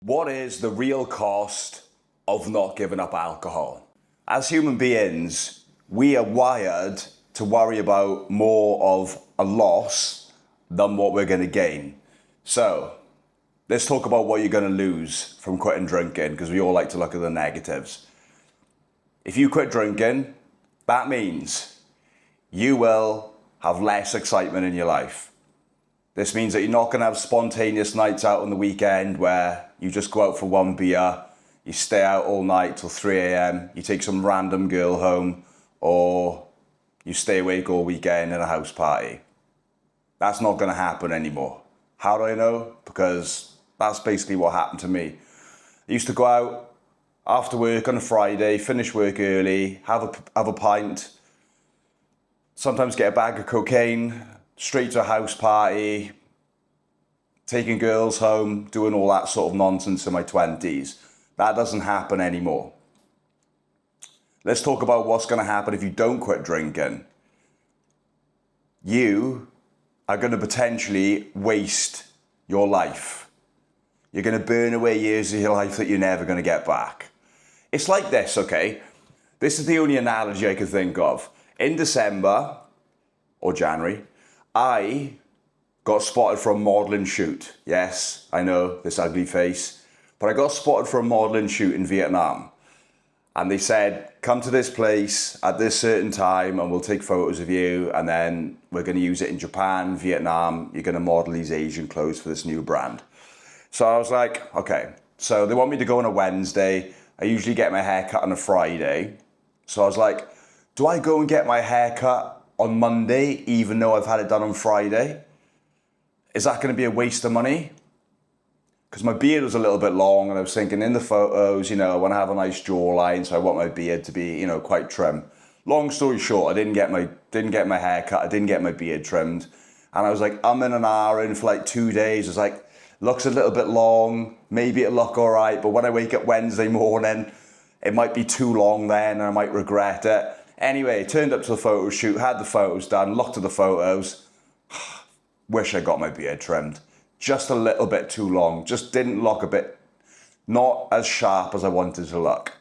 What is the real cost of not giving up alcohol? As human beings, we are wired to worry about more of a loss than what we're going to gain. So, let's talk about what you're going to lose from quitting drinking, because we all like to look at the negatives. If you quit drinking, that means you will have less excitement in your life. This means that you're not going to have spontaneous nights out on the weekend where you just go out for one beer, you stay out all night till 3 a.m, you take some random girl home, or you stay awake all weekend in a house party. That's not going to happen anymore. How do I know? Because that's basically what happened to me. I used to go out after work on a Friday, finish work early, have a pint, sometimes get a bag of cocaine, straight to a house party, taking girls home, doing all that sort of nonsense in my 20s. That doesn't happen anymore. Let's talk about what's going to happen if you don't quit drinking. You are going to potentially waste your life. You're going to burn away years of your life that you're never going to get back. It's like this, okay? This is the only analogy I can think of. In December or January, I got spotted for a modelling shoot. Yes, I know, this ugly face. But I got spotted for a modelling shoot in Vietnam. And they said, come to this place at this certain time and we'll take photos of you. And then we're going to use it in Japan, Vietnam. You're going to model these Asian clothes for this new brand. So I was like, okay. So they want me to go on a Wednesday. I usually get my hair cut on a Friday. So I was like, do I go and get my hair cut on Monday, even though I've had it done on Friday? Is that going to be a waste of money? Because my beard was a little bit long and I was thinking in the photos, I want to have a nice jawline, so I want my beard to be, quite trim. Long story short, I didn't get my hair cut, I didn't get my beard trimmed. And I was like, I'm in an hour for like 2 days. I was like, looks a little bit long, maybe it'll look all right, but when I wake up Wednesday morning, it might be too long then and I might regret it. Anyway, turned up to the photo shoot, had the photos done, looked at the photos. Wish I got my beard trimmed. Just a little bit too long. Just didn't look not as sharp as I wanted to look.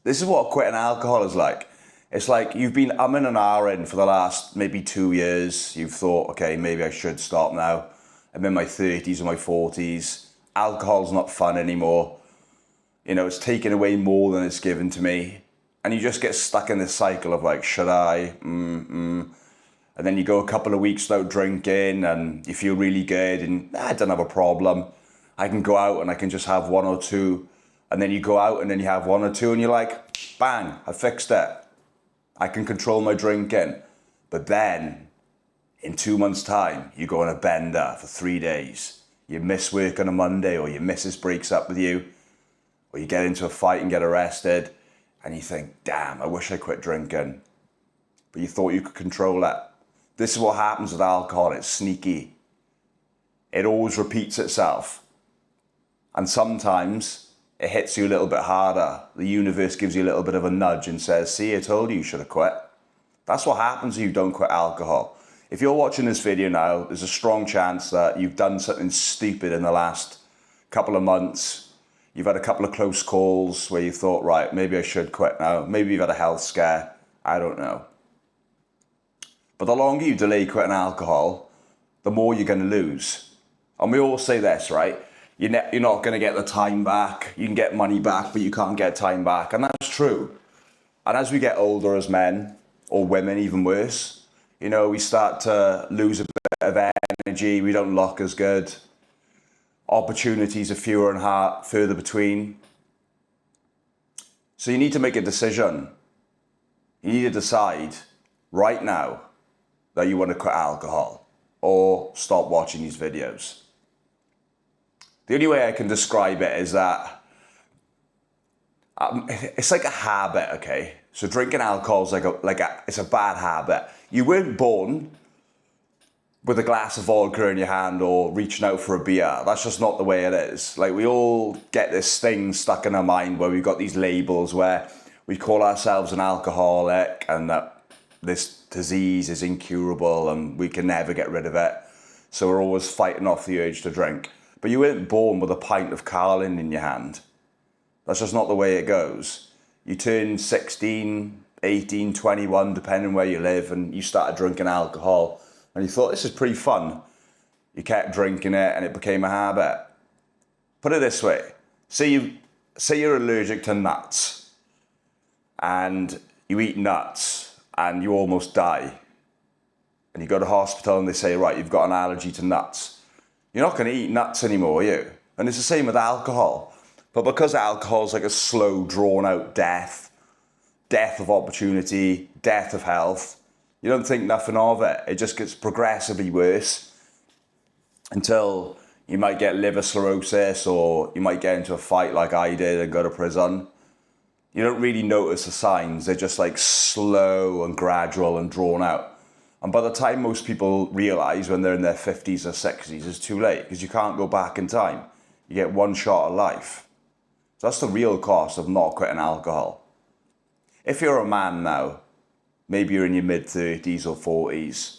This is what quitting alcohol is like. It's like you've been umming and ahhing for the last maybe 2 years. You've thought, okay, maybe I should stop now. I'm in my 30s or my 40s. Alcohol's not fun anymore. It's taken away more than it's given to me. And you just get stuck in this cycle of like, should I? And then you go a couple of weeks without drinking and you feel really good and I don't have a problem. I can go out and I can just have one or two. And then you go out and then you have one or two and you're like, bang, I fixed it. I can control my drinking. But then in 2 months' time, you go on a bender for 3 days. You miss work on a Monday, or your missus breaks up with you, or you get into a fight and get arrested. And you think, damn, I wish I quit drinking. But you thought you could control it. This is what happens with alcohol. It's sneaky. It always repeats itself. And sometimes it hits you a little bit harder. The universe gives you a little bit of a nudge and says, see, I told you should have quit. That's what happens if you don't quit alcohol. If you're watching this video now, there's a strong chance that you've done something stupid in the last couple of months. You've had a couple of close calls where you thought, right, maybe I should quit now. Maybe you've had a health scare. I don't know. But the longer you delay quitting alcohol, the more you're going to lose. And we all say this, right? You're not going to get the time back. You can get money back, but you can't get time back. And that's true. And as we get older as men, or women even worse, we start to lose a bit of energy. We don't look as good. Opportunities are fewer and further between. So you need to make a decision. You need to decide right now that you want to quit alcohol or stop watching these videos. The only way I can describe it is that it's like a habit, okay? So drinking alcohol is it's a bad habit. You weren't born with a glass of vodka in your hand or reaching out for a beer. That's just not the way it is. Like, we all get this thing stuck in our mind where we've got these labels where we call ourselves an alcoholic and that this disease is incurable and we can never get rid of it. So we're always fighting off the urge to drink. But you weren't born with a pint of Carling in your hand. That's just not the way it goes. You turn 16, 18, 21, depending where you live, and you started drinking alcohol, and you thought, this is pretty fun. You kept drinking it, and it became a habit. Put it this way. Say you're allergic to nuts, and you eat nuts, and you almost die. And you go to hospital, and they say, right, you've got an allergy to nuts. You're not going to eat nuts anymore, are you? And it's the same with alcohol. But because alcohol is like a slow, drawn-out death of opportunity, death of health, you don't think nothing of it. It just gets progressively worse until you might get liver cirrhosis, or you might get into a fight like I did and go to prison. You don't really notice the signs. They're just like slow and gradual and drawn out. And by the time most people realise when they're in their 50s or 60s, it's too late, because you can't go back in time. You get one shot at life. So that's the real cost of not quitting alcohol. If you're a man now, maybe you're in your mid-30s or 40s,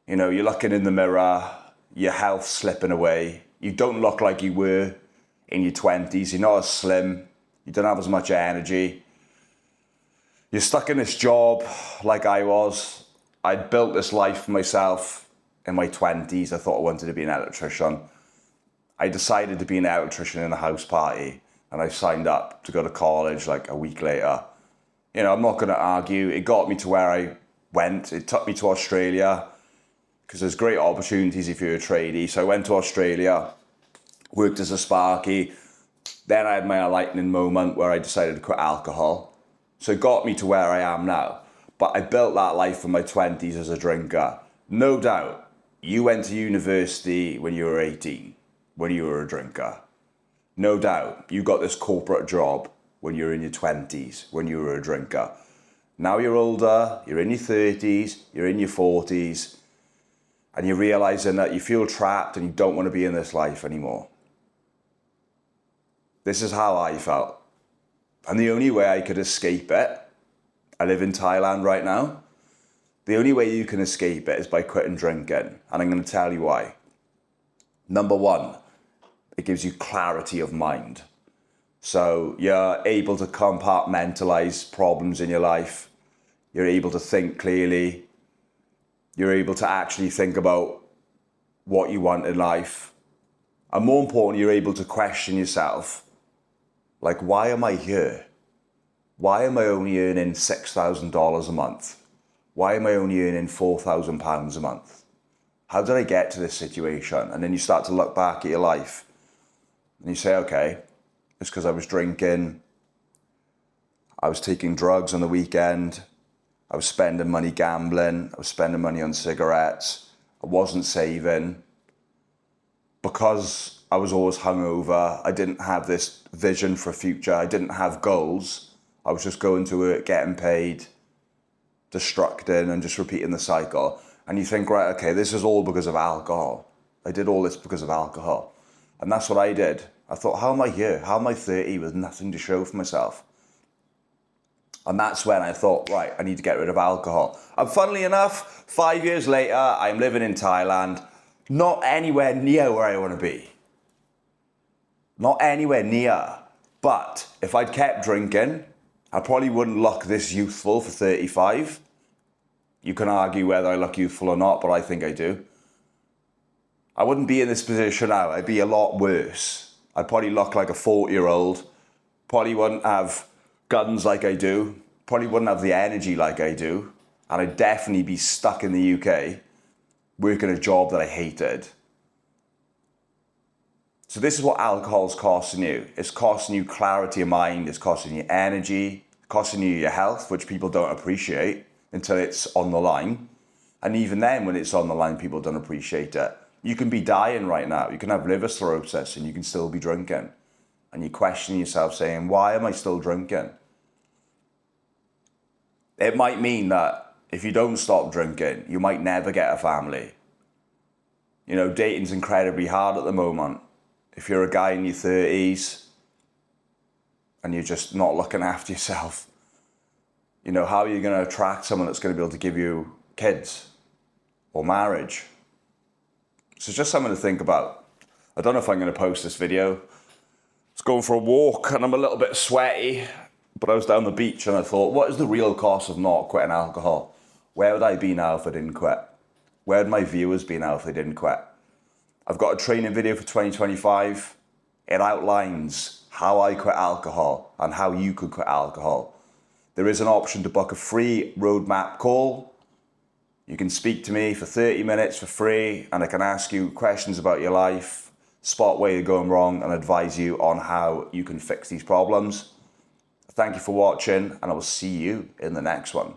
you know, you're looking in the mirror, your health's slipping away, you don't look like you were in your 20s, you're not as slim, you don't have as much energy, you're stuck in this job like I was. I'd built this life for myself in my 20s. I thought I wanted to be an electrician. I decided to be an electrician in a house party, and I signed up to go to college like a week later. You know, I'm not going to argue. It got me to where I went. It took me to Australia, because there's great opportunities if you're a tradie. So I went to Australia, worked as a sparky. Then I had my enlightening moment where I decided to quit alcohol. So it got me to where I am now. But I built that life in my 20s as a drinker. No doubt, you went to university when you were 18, when you were a drinker. No doubt, you got this corporate job when you were in your 20s, when you were a drinker. Now you're older, you're in your 30s, you're in your 40s, and you're realising that you feel trapped and you don't want to be in this life anymore. This is how I felt. And the only way I could escape it, I live in Thailand right now. The only way you can escape it is by quitting drinking. And I'm going to tell you why. Number one, it gives you clarity of mind. So you're able to compartmentalize problems in your life. You're able to think clearly. You're able to actually think about what you want in life. And more importantly, you're able to question yourself. Like, why am I here? Why am I only earning $6,000 a month? Why am I only earning £4,000 a month? How did I get to this situation? And then you start to look back at your life and you say, okay, it's because I was drinking, I was taking drugs on the weekend, I was spending money gambling, I was spending money on cigarettes, I wasn't saving. Because I was always hungover, I didn't have this vision for a future, I didn't have goals. I was just going to work, getting paid, destructing, and just repeating the cycle. And you think, right, okay, this is all because of alcohol. I did all this because of alcohol. And that's what I did. I thought, how am I here? How am I 30 with nothing to show for myself? And that's when I thought, right, I need to get rid of alcohol. And funnily enough, 5 years later, I'm living in Thailand, not anywhere near where I want to be. Not anywhere near. But if I'd kept drinking, I probably wouldn't look this youthful for 35. You can argue whether I look youthful or not, but I think I do. I wouldn't be in this position now. I'd be a lot worse. I'd probably look like a 40-year-old. Probably wouldn't have guns like I do. Probably wouldn't have the energy like I do. And I'd definitely be stuck in the UK, working a job that I hated. So this is what alcohol's costing you. It's costing you clarity of mind, it's costing you energy, costing you your health, which people don't appreciate until it's on the line. And even then, when it's on the line, people don't appreciate it. You can be dying right now, you can have liver cirrhosis, and you can still be drinking. And you question yourself saying, why am I still drinking? It might mean that if you don't stop drinking, you might never get a family. You know, dating's incredibly hard at the moment. If you're a guy in your 30s and you're just not looking after yourself, you know, how are you going to attract someone that's going to be able to give you kids or marriage? So it's just something to think about. I don't know if I'm going to post this video. I was going for a walk and I'm a little bit sweaty, but I was down the beach and I thought, what is the real cost of not quitting alcohol? Where would I be now if I didn't quit? Where would my viewers be now if they didn't quit? I've got a training video for 2025. It outlines how I quit alcohol and how you could quit alcohol. There is an option to book a free roadmap call. You can speak to me for 30 minutes for free and I can ask you questions about your life, spot where you're going wrong and advise you on how you can fix these problems. Thank you for watching and I will see you in the next one.